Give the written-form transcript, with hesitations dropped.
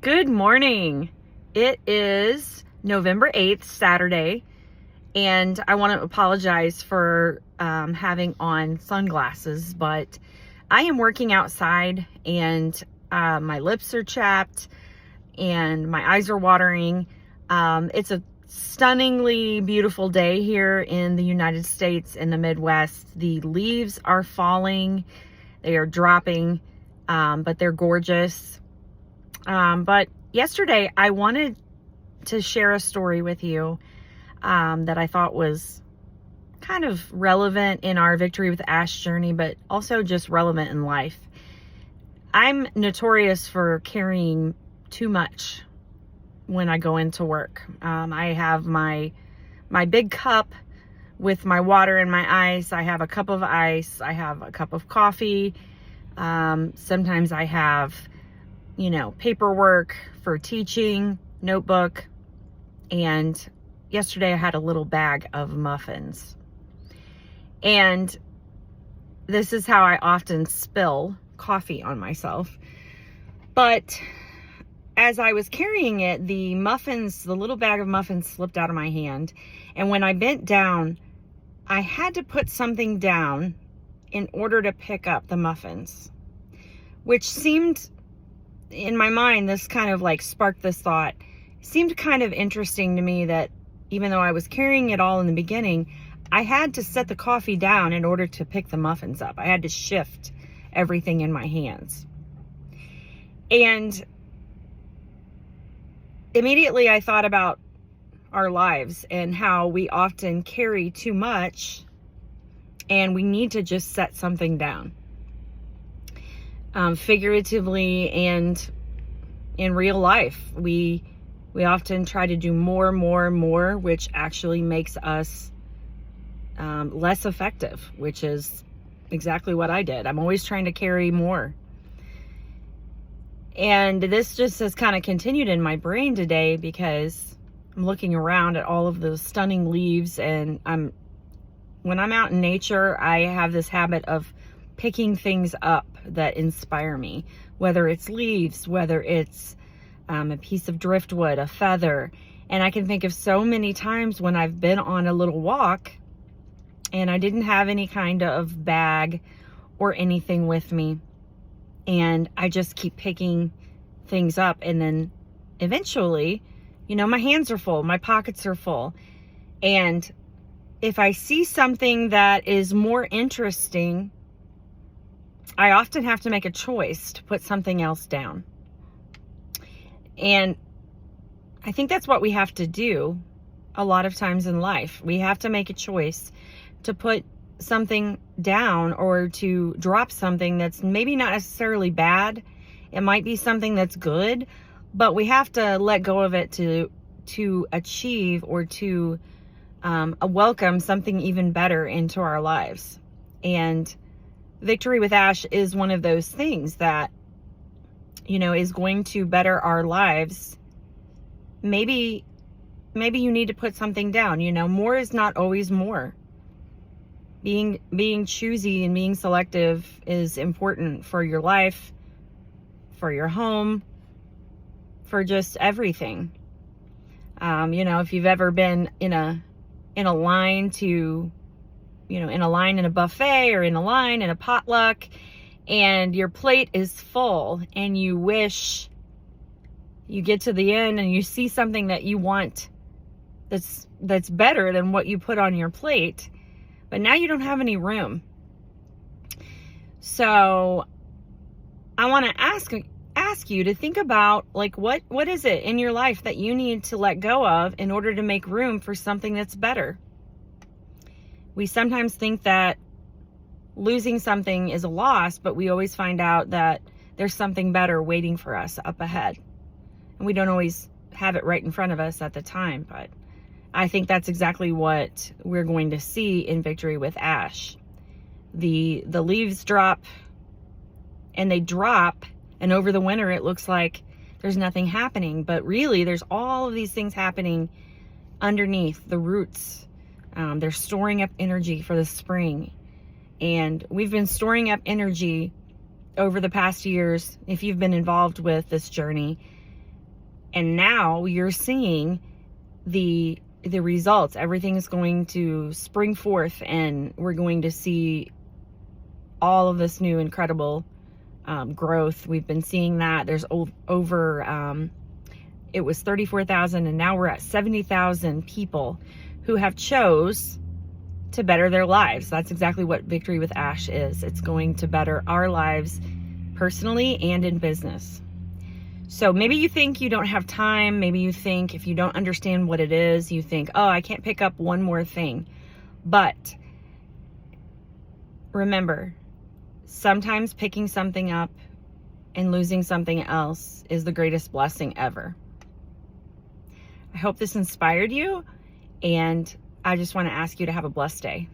Good morning. It is November 8th, Saturday, and I want to apologize for having on sunglasses, but I am working outside and my lips are chapped and my eyes are watering. It's a stunningly beautiful day here in the United States in the Midwest. The leaves are falling, they are dropping, but they're gorgeous. But yesterday I wanted to share a story with you that I thought was kind of relevant in our Victory with Ash journey, but also just relevant in life. I'm notorious for carrying too much when I go into work. I have my big cup with my water and my ice. I have a cup of ice. I have a cup of coffee. Sometimes I have paperwork for teaching, notebook, and yesterday I had a little bag of muffins. And this is how I often spill coffee on myself. But as I was carrying it, the little bag of muffins slipped out of my hand. And when I bent down, I had to put something down in order to pick up the muffins, which seemed, in my mind, this kind of sparked this thought. It seemed kind of interesting to me that even though I was carrying it all in the beginning, I had to set the coffee down in order to pick the muffins up. I had to shift everything in my hands. And immediately I thought about our lives and how we often carry too much and we need to just set something down. Figuratively and in real life, we often try to do more, which actually makes us less effective, which is exactly what I did. I'm always trying to carry more. And this just has kind of continued in my brain today because I'm looking around at all of those stunning leaves, and when I'm out in nature, I have this habit of picking things up that inspire me, whether it's leaves, whether it's a piece of driftwood, a feather. And I can think of so many times when I've been on a little walk and I didn't have any kind of bag or anything with me, and I just keep picking things up, and then eventually, my hands are full, my pockets are full. And if I see something that is more interesting, I often have to make a choice to put something else down. And I think that's what we have to do a lot of times in life. We have to make a choice to put something down or to drop something that's maybe not necessarily bad. It might be something that's good, but we have to let go of it to achieve or to welcome something even better into our lives. And Victory with Ash is one of those things that, is going to better our lives. Maybe you need to put something down. More is not always more. Being choosy and being selective is important for your life, for your home, for just everything. If you've ever been in a line to, in a line in a buffet or in a line in a potluck, and your plate is full and you wish you get to the end and you see something that you want that's better than what you put on your plate, but now you don't have any room. So I want to ask you to think about what is it in your life that you need to let go of in order to make room for something that's better. We sometimes think that losing something is a loss, but we always find out that there's something better waiting for us up ahead. And we don't always have it right in front of us at the time, but I think that's exactly what we're going to see in Victory with Ash. The leaves drop, and they drop, and over the winter it looks like there's nothing happening, but really there's all of these things happening underneath the roots. They're storing up energy for the spring. And we've been storing up energy over the past years, if you've been involved with this journey, And now you're seeing the results. Everything is going to spring forth, and we're going to see all of this new incredible growth. We've been seeing that. There's over, it was 34,000, and now we're at 70,000 people who have chose to better their lives. That's exactly what Victory with Ash is. It's going to better our lives personally and in business. So maybe you think you don't have time. Maybe you think if you don't understand what it is, you think, oh, I can't pick up one more thing. But remember, sometimes picking something up and losing something else is the greatest blessing ever. I hope this inspired you, and I just want to ask you to have a blessed day.